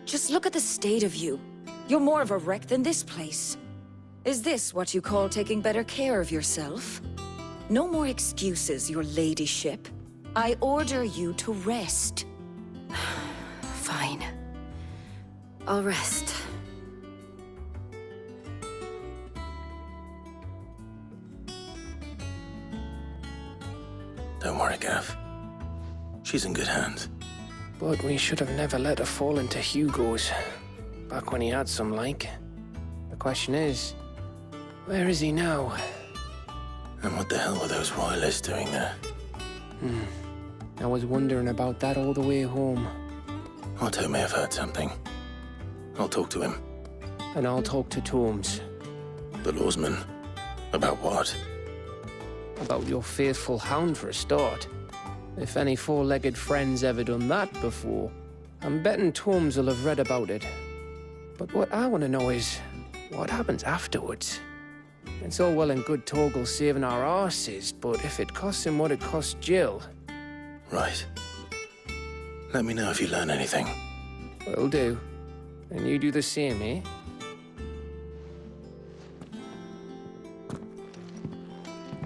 Just look at the state of you. You're more of a wreck than this place. Is this what you call taking better care of yourself? No more excuses, your ladyship. I order you to rest. Fine. I'll rest. Don't worry, Gav. She's in good hands. But we should have never let her fall into Hugo's. Back when he had some like. The question is, where is he now? And what the hell were those royalists doing there? I was wondering about that all the way home. Otto may have heard something. I'll talk to him. And I'll talk to Tomes. The lawsman. About what? About your faithful hound for a start. If any four-legged friend's ever done that before, I'm betting Tomes will have read about it. But what I want to know is, what happens afterwards? It's all well and good Torgal saving our arses, but if it costs him what it cost Jill... Right. Let me know if you learn anything. Will do. And you do the same, eh?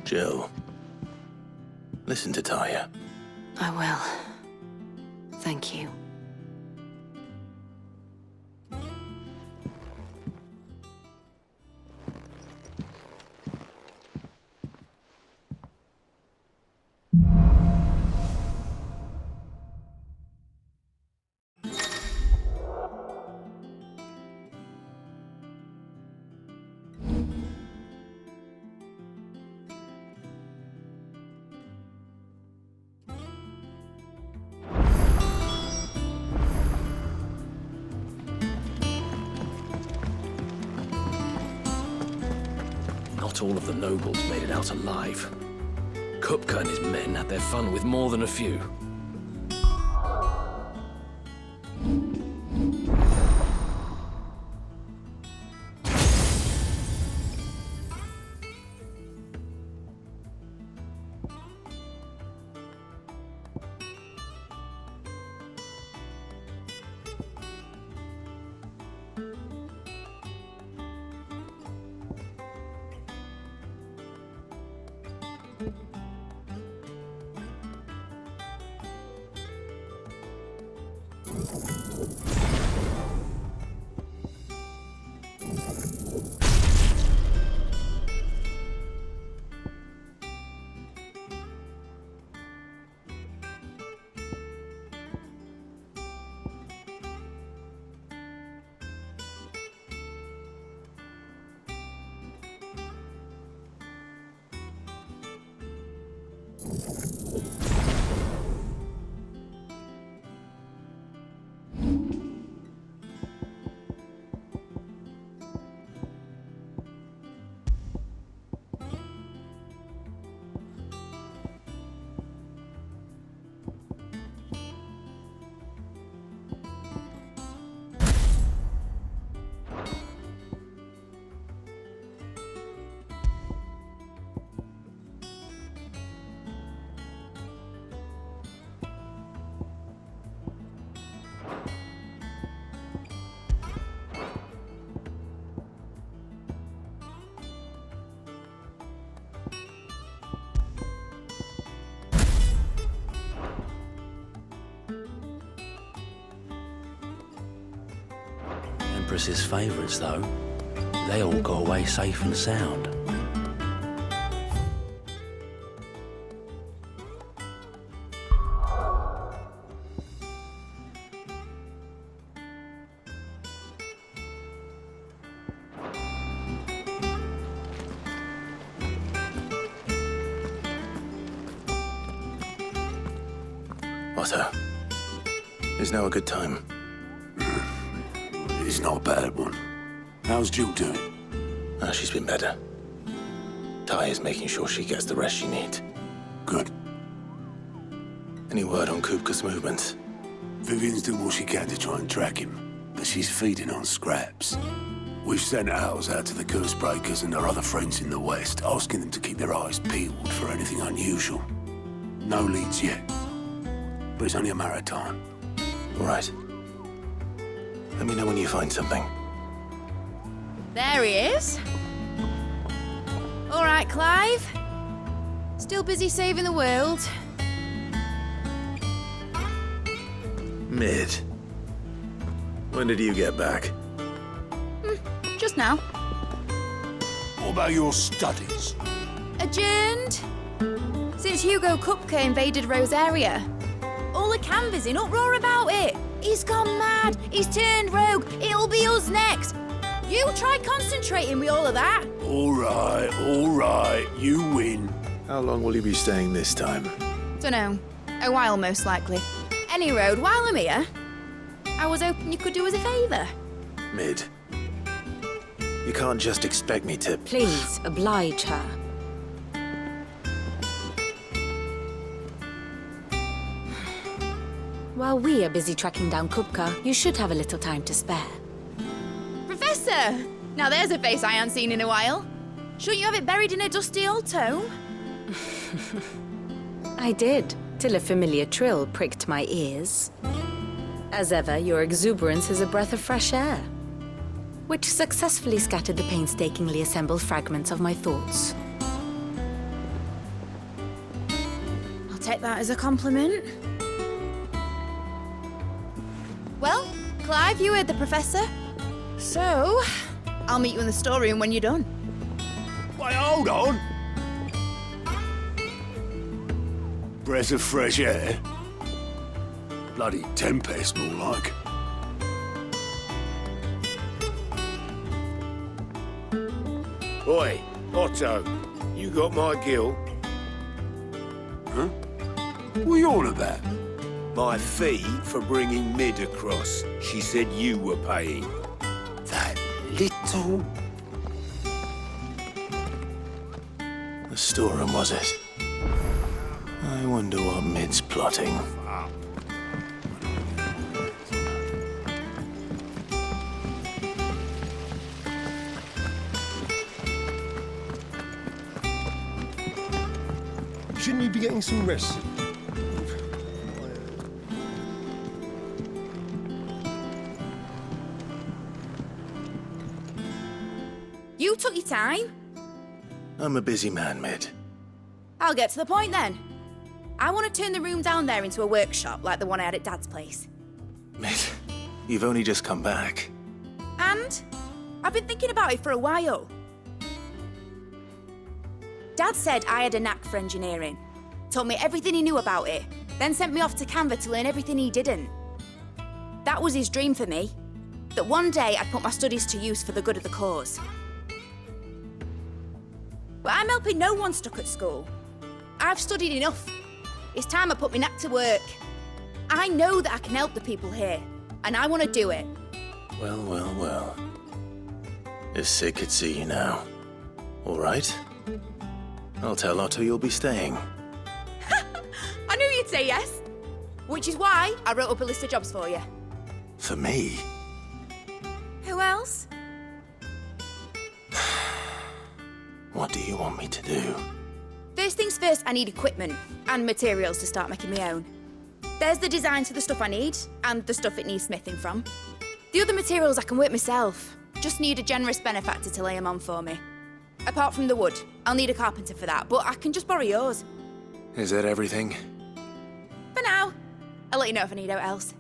Jill. Listen to Taya. I will. Thank you. Not all of the nobles made it out alive. Kupka and his men had their fun with more than a few. Empress's favourites, though. They all got away safe and sound. Otto. Is now a good time? It's not a bad one. How's Jill doing? She's been better. Taya's making sure she gets the rest she needs. Good. Any word on Kupka's movements? Vivian's doing what she can to try and track him, but she's feeding on scraps. We've sent ours out to the curse breakers and our other friends in the West, asking them to keep their eyes peeled for anything unusual. No leads yet, but it's only a matter of time. Right. Let me know when you find something. There he is. All right, Clive. Still busy saving the world. Mid. When did you get back? Just now. What about your studies? Adjourned. Since Hugo Kupka invaded Rosaria. All the canvas in uproar about it. He's gone mad. He's turned rogue. It'll be us next. You try concentrating with all of that. All right, you win. How long will you be staying this time? Dunno. A while, most likely. Any road, while I'm here, I was hoping you could do us a favour. Mid. You can't just expect me to... Please, oblige her. While we are busy tracking down Kupka, you should have a little time to spare. Professor! Now there's a face I haven't seen in a while. Shouldn't you have it buried in a dusty old tome? I did, till a familiar trill pricked my ears. As ever, your exuberance is a breath of fresh air, which successfully scattered the painstakingly assembled fragments of my thoughts. I'll take that as a compliment. Well, Clive, you heard the Professor. So, I'll meet you in the storeroom when you're done. Wait, hold on. Breath of fresh air. Bloody tempest, more like. Oi, Otto, you got my gill? Huh? What are you on about? My fee for bringing Mid across. She said you were paying. That little... The storeroom, was it? I wonder what Mid's plotting. Shouldn't you be getting some rest? You took your time. I'm a busy man, Mid. I'll get to the point then. I want to turn the room down there into a workshop like the one I had at Dad's place. Mid, you've only just come back. And I've been thinking about it for a while. Dad said I had a knack for engineering, told me everything he knew about it, then sent me off to Canva to learn everything he didn't. That was his dream for me, that one day I'd put my studies to use for the good of the cause. But I'm helping no one stuck at school. I've studied enough. It's time I put my knack to work. I know that I can help the people here, and I want to do it. Well, well, well. If Sid could see you now. All right. I'll tell Otto you'll be staying. I knew you'd say yes. Which is why I wrote up a list of jobs for you. For me? Who else? What do you want me to do? First things first, I need equipment and materials to start making my own. There's the designs for the stuff I need and the stuff it needs smithing from. The other materials I can work myself. Just need a generous benefactor to lay them on for me. Apart from the wood, I'll need a carpenter for that, but I can just borrow yours. Is that everything? For now. I'll let you know if I need out else.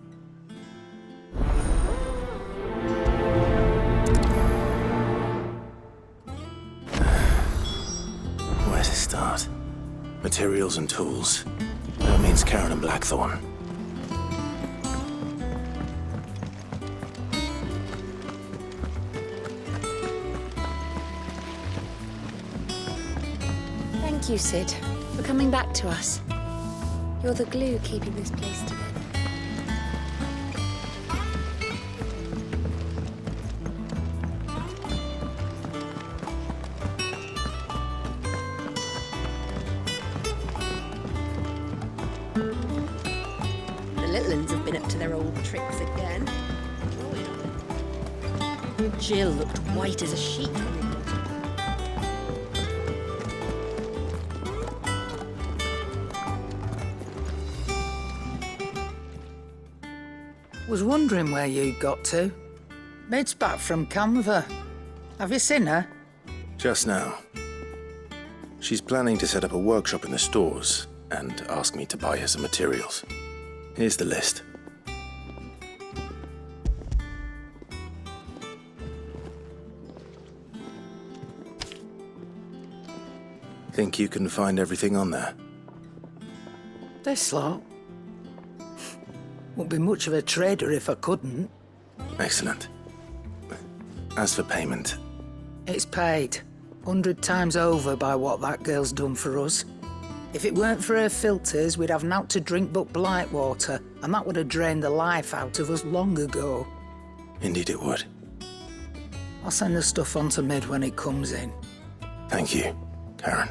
Where to start? Materials and tools. That means Karen and Blackthorn. Thank you, Sid, for coming back to us. You're the glue keeping this place together. The little uns have been up to their old tricks again. Jill looked white as a sheet when we brought her. Was wondering where you got to. Mid's back from Canva. Have you seen her? Just now. She's planning to set up a workshop in the stores and ask me to buy her some materials. Here's the list. Think you can find everything on there? This lot? Wouldn't be much of a trader if I couldn't. Excellent. As for payment... It's paid. 100 times over by what that girl's done for us. If it weren't for her filters, we'd have naught to drink but blight water, and that would have drained the life out of us long ago. Indeed it would. I'll send the stuff on to Mid when it comes in. Thank you, Karen.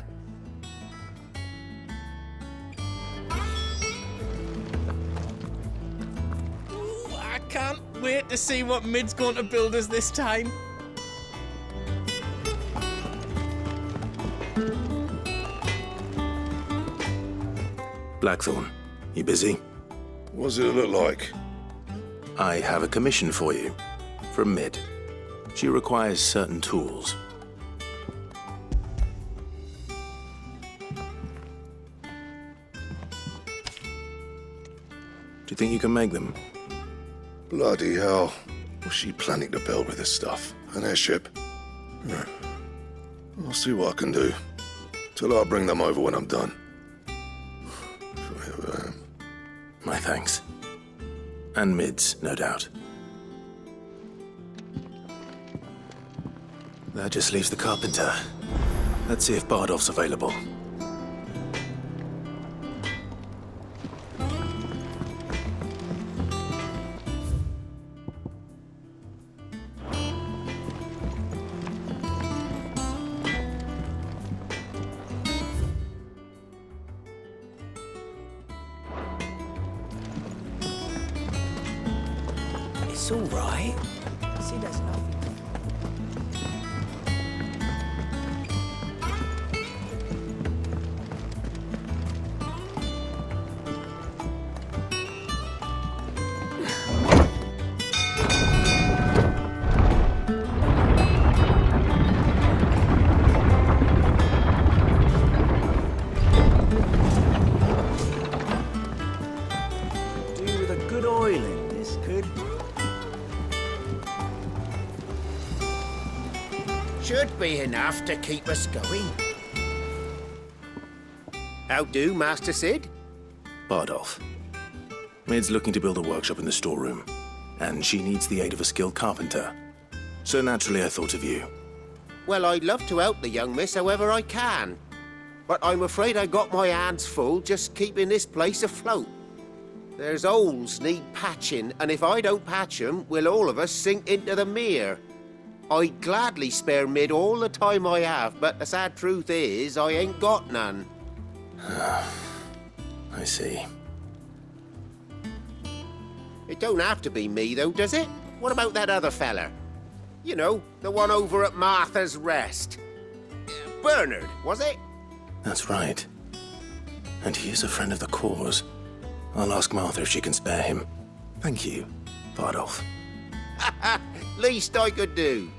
Ooh, I can't wait to see what Mid's going to build us this time. Blackthorn, you busy? What does it look like? I have a commission for you. From Mid. She requires certain tools. Do you think you can make them? Bloody hell. What's she planning to build with this stuff? An airship? I'll see what I can do. Till I bring them over when I'm done. My thanks. And Mid's, no doubt. That just leaves the carpenter. Let's see if Bardolph's available. It's all right. See, there's nothing. Do with a good oil in this, could. Should be enough to keep us going. How do, Master Sid? Bardolph. Mid's looking to build a workshop in the storeroom, and she needs the aid of a skilled carpenter. So naturally I thought of you. Well, I'd love to help the young miss however I can. But I'm afraid I got my hands full just keeping this place afloat. There's holes need patching, and if I don't patch 'em, we'll all of us sink into the mere. I'd gladly spare Mid all the time I have, but the sad truth is, I ain't got none. I see. It don't have to be me, though, does it? What about that other fella? You know, the one over at Martha's Rest. Bernard, was it? That's right. And he is a friend of the cause. I'll ask Martha if she can spare him. Thank you, Bardolph. Least I could do.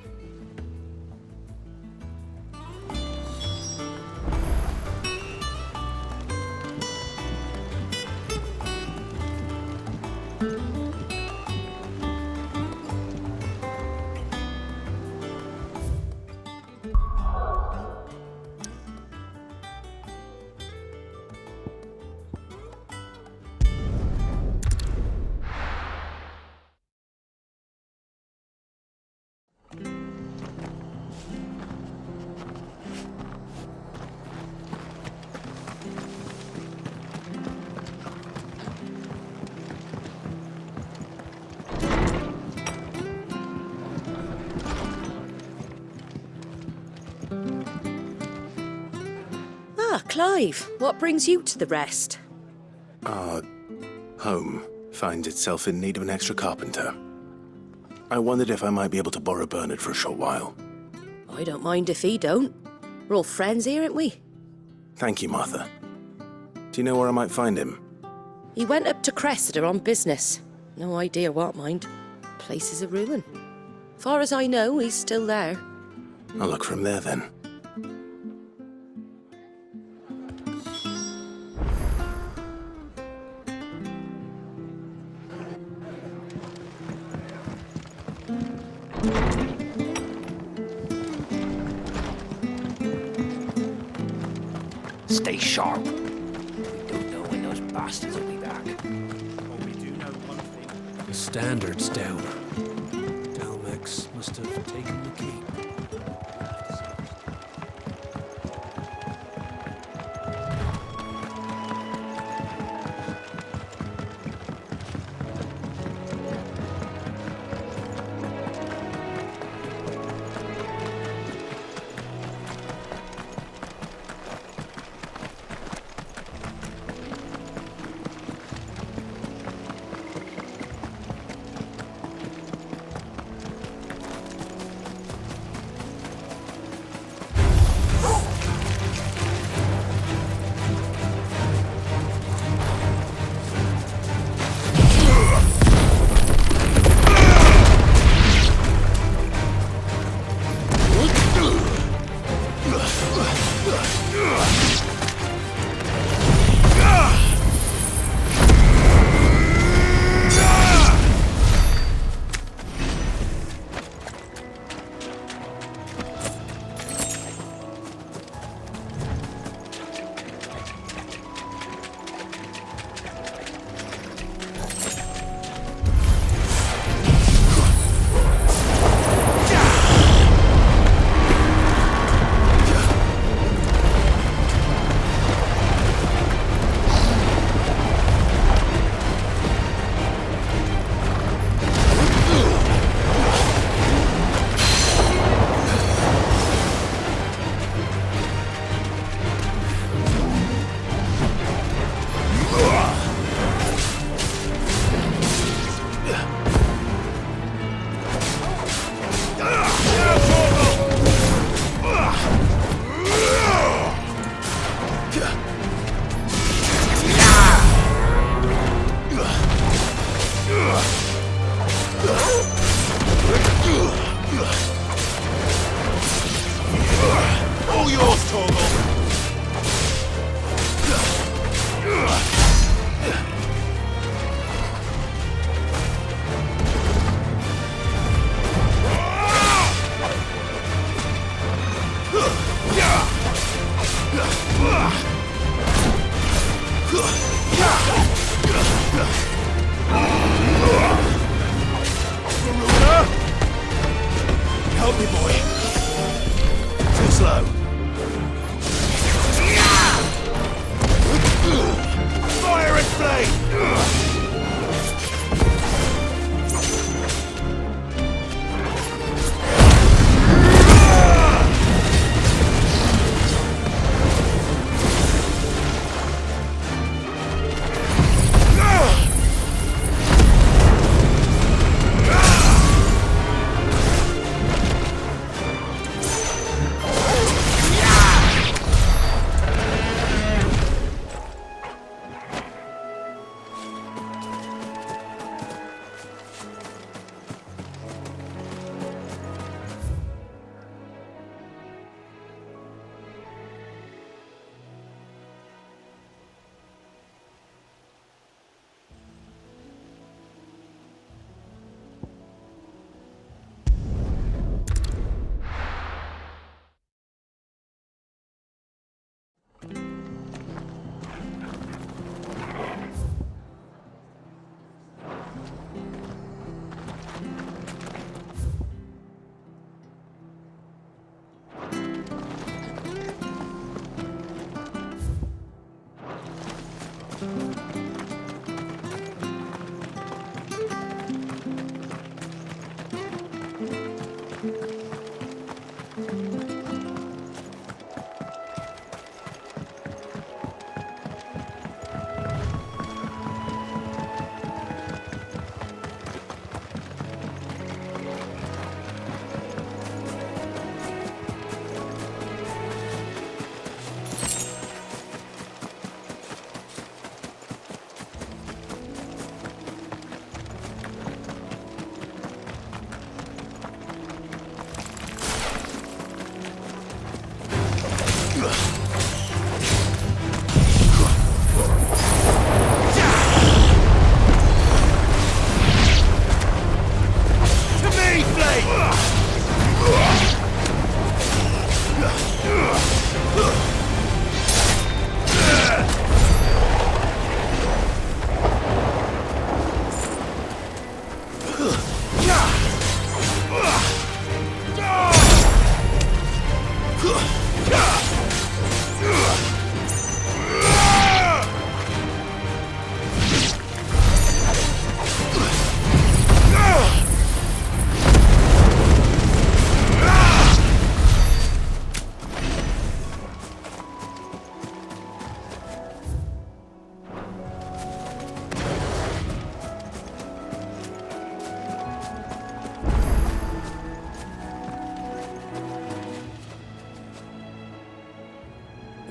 Ah, Clive, what brings you to the Rest? Our home finds itself in need of an extra carpenter. I wondered if I might be able to borrow Bernard for a short while. I don't mind if he don't. We're all friends here, aren't we? Thank you, Martha. Do you know where I might find him? He went up to Cressida on business. No idea what, mind. Place is a ruin. Far as I know, he's still there. I'll look from there then. Stay sharp. We don't know when those bastards will be back. Well, we do know one thing. The standard's down. Dalmex must have taken the key. All yours, Torgal! Help me, boy. Too slow. Fire and flame!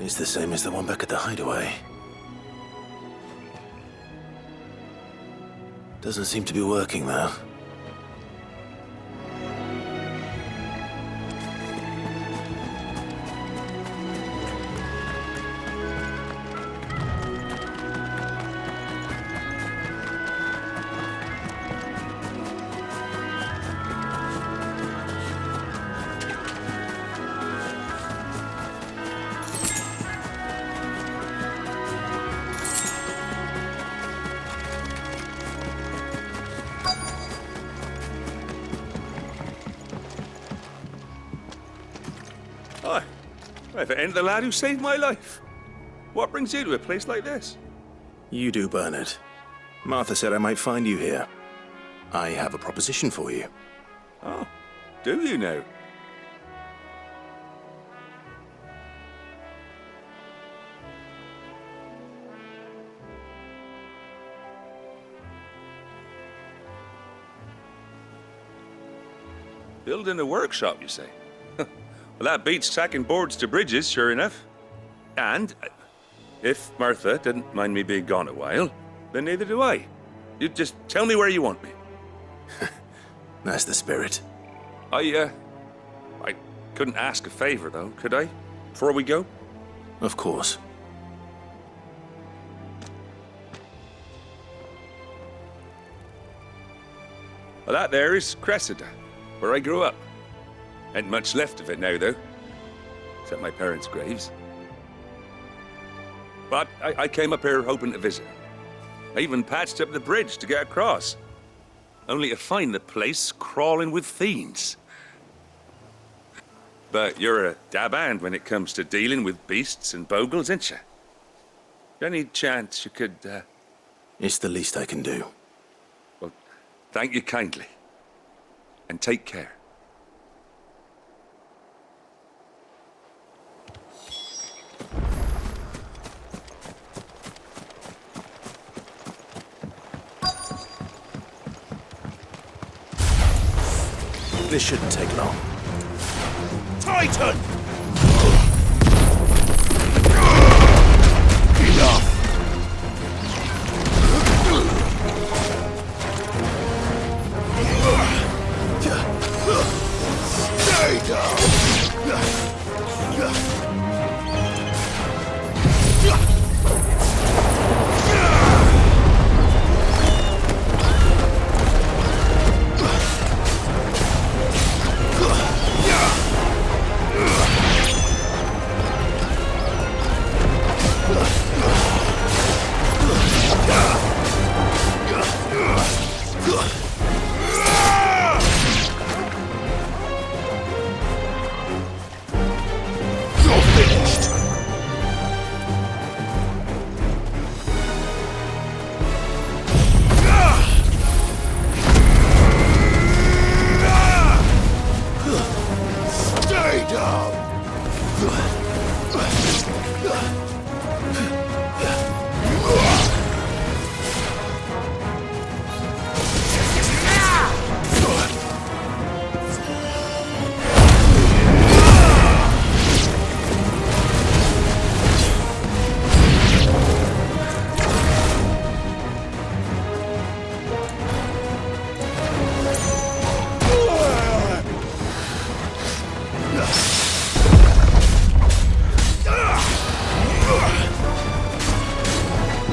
is the same as the one back at the hideaway. Doesn't seem to be working, though. Hi. If it ain't the lad who saved my life. What brings you to a place like this? You do, Bernard. Martha said I might find you here. I have a proposition for you. Oh, do you now? Building a workshop, you say? Well, that beats tacking boards to bridges, sure enough. And if Martha didn't mind me being gone a while, then neither do I. You just tell me where you want me. That's the spirit. I couldn't ask a favor, though, could I? Before we go? Of course. Well, that there is Cressida, where I grew up. Ain't much left of it now, though. Except my parents' graves. But I came up here hoping to visit. I even patched up the bridge to get across. Only to find the place crawling with fiends. But you're a dab hand when it comes to dealing with beasts and bogles, ain't you? Any chance you could, It's the least I can do. Well, thank you kindly. And take care. This shouldn't take long. Titan! Stay down!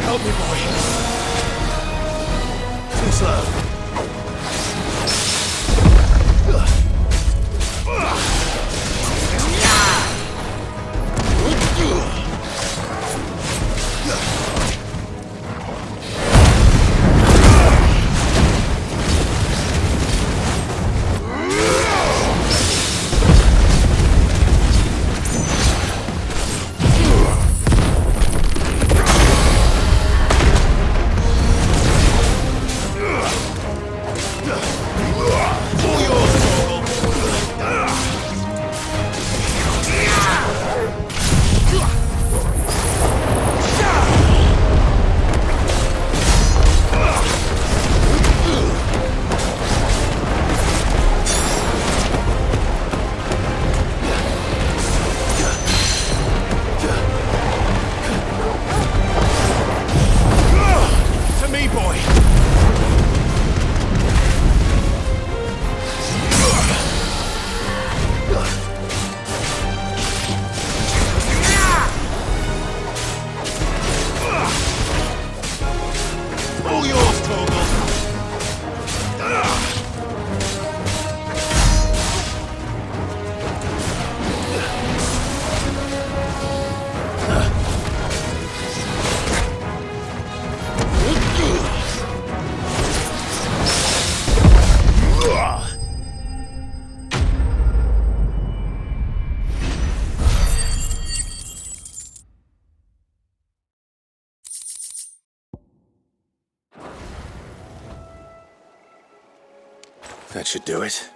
Help me, boy. Too slow. That should do it.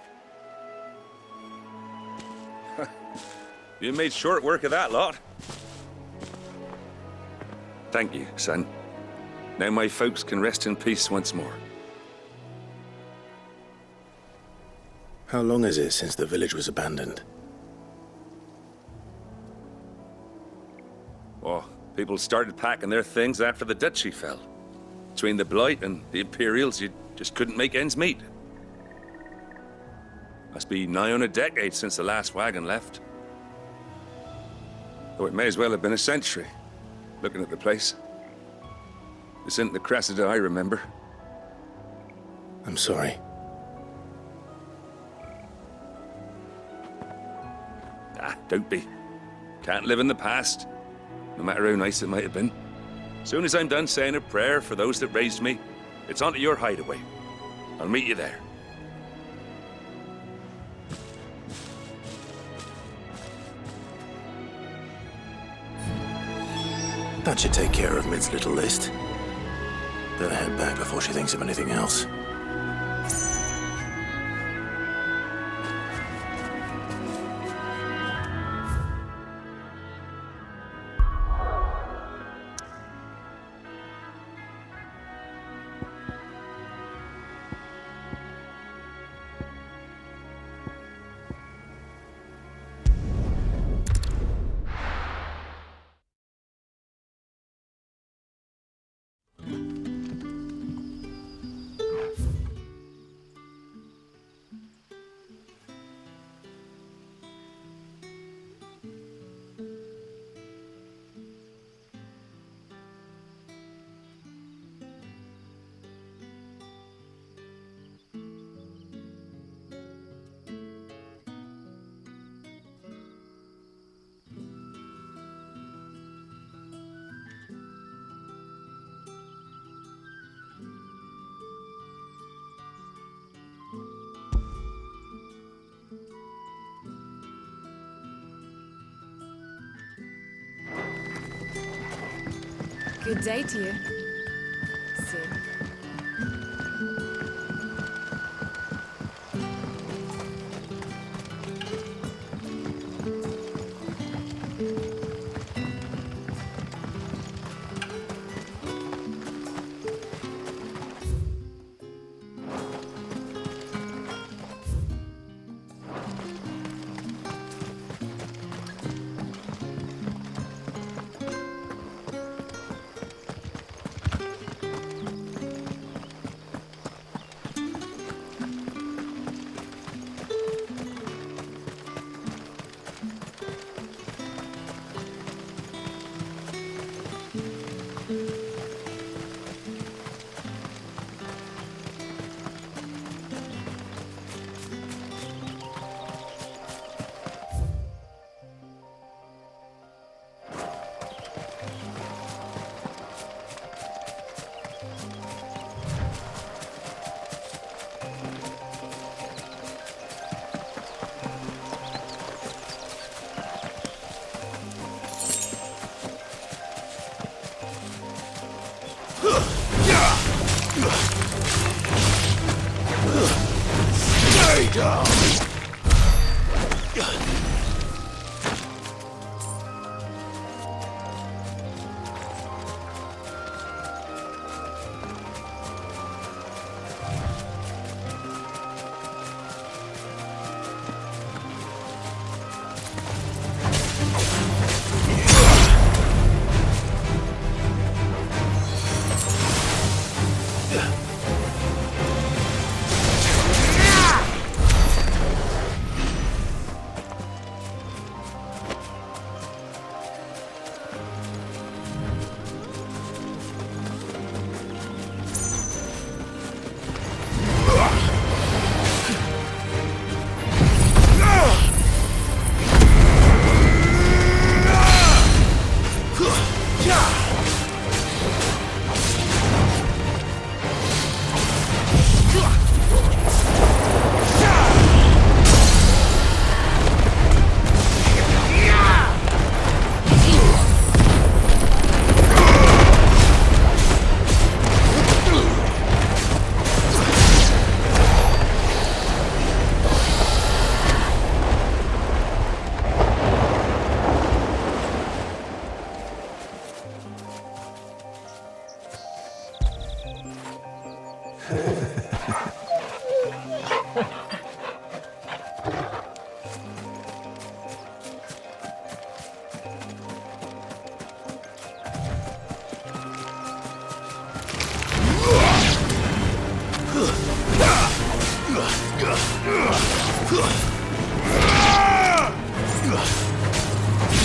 You made short work of that lot. Thank you, son. Now my folks can rest in peace once more. How long is it since the village was abandoned? Oh, people started packing their things after the duchy fell. Between the Blight and the Imperials, you just couldn't make ends meet. Must be nigh on a decade since the last wagon left. Though it may as well have been a century, looking at the place. This isn't the Cressida I remember. I'm sorry. Ah, don't be. Can't live in the past, no matter how nice it might have been. Soon as I'm done saying a prayer for those that raised me, it's on to your hideaway. I'll meet you there. That should take care of Mid's little list. Better head back before she thinks of anything else. Good day to you. Soon. Stay down!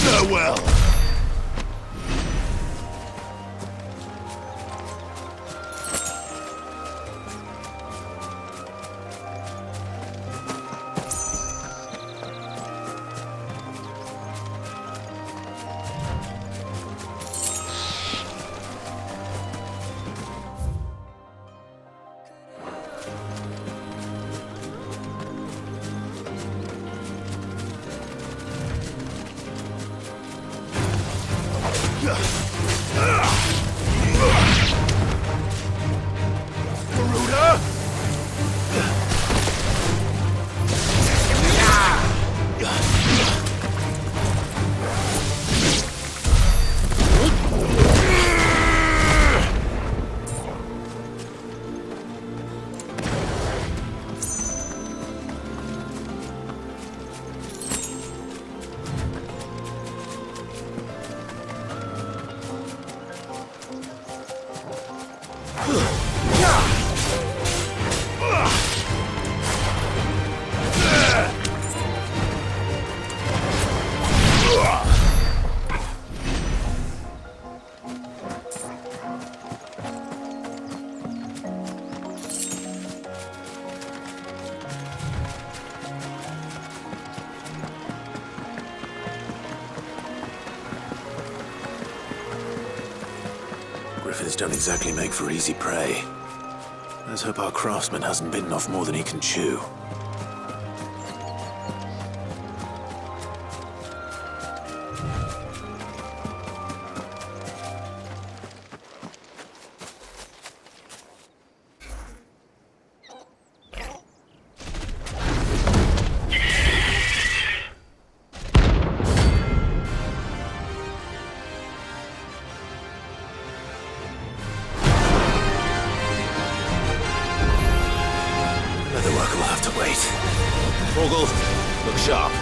Farewell. Griffins don't exactly make for easy prey. Let's hope our craftsman hasn't bitten off more than he can chew. Look sharp.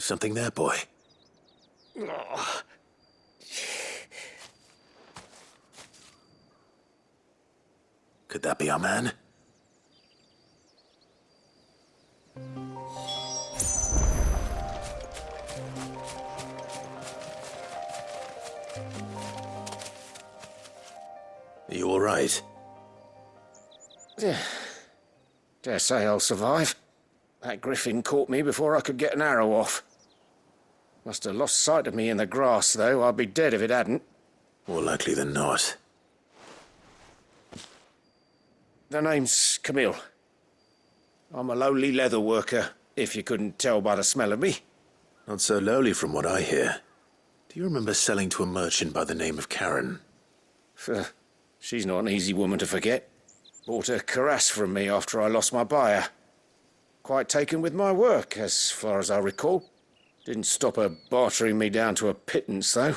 Something there, boy. Oh. Could that be our man? Are you all right? Yeah. Dare say I'll survive. That griffin caught me before I could get an arrow off. Must have lost sight of me in the grass, though. I'd be dead if it hadn't. More likely than not. The name's Camille. I'm a lowly leather worker, if you couldn't tell by the smell of me. Not so lowly from what I hear. Do you remember selling to a merchant by the name of Karen? She's not an easy woman to forget. Bought a cuirass from me after I lost my buyer. Quite taken with my work, as far as I recall. Didn't stop her bartering me down to a pittance, though.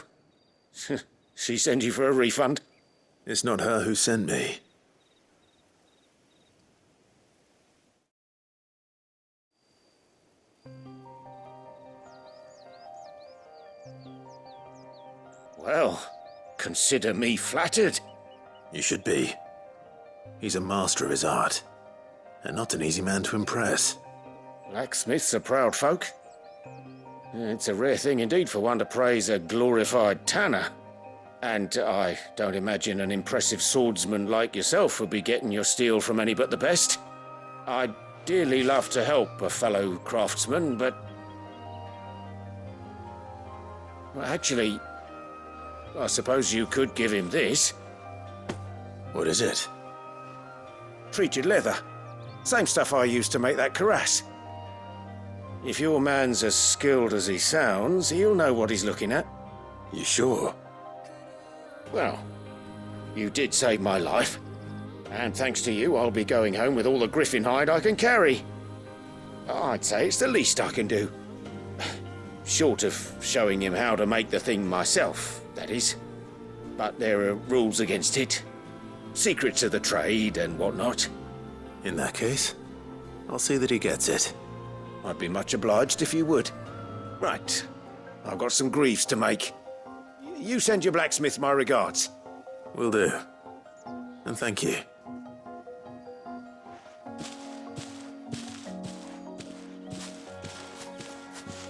She sent you for a refund? It's not her who sent me. Well, consider me flattered. You should be. He's a master of his art, and not an easy man to impress. Blacksmiths are proud folk. It's a rare thing indeed for one to praise a glorified tanner. And I don't imagine an impressive swordsman like yourself would be getting your steel from any but the best. I'd dearly love to help a fellow craftsman, but... Well, actually, I suppose you could give him this. What is it? Treated leather. Same stuff I used to make that cuirass. If your man's as skilled as he sounds, he'll know what he's looking at. You sure? Well, you did save my life. And thanks to you, I'll be going home with all the griffin hide I can carry. I'd say it's the least I can do. Short of showing him how to make the thing myself, that is. But there are rules against it. Secrets of the trade and whatnot. In that case, I'll see that he gets it. I'd be much obliged if you would. Right. I've got some greaves to make. You send your blacksmith my regards. Will do. And thank you.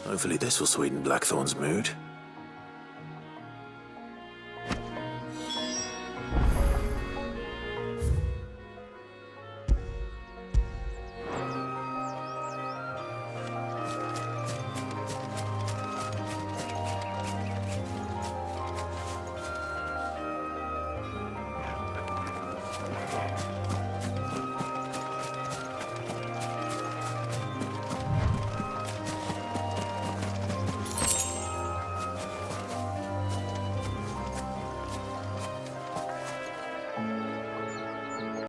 Hopefully this will sweeten Blackthorn's mood.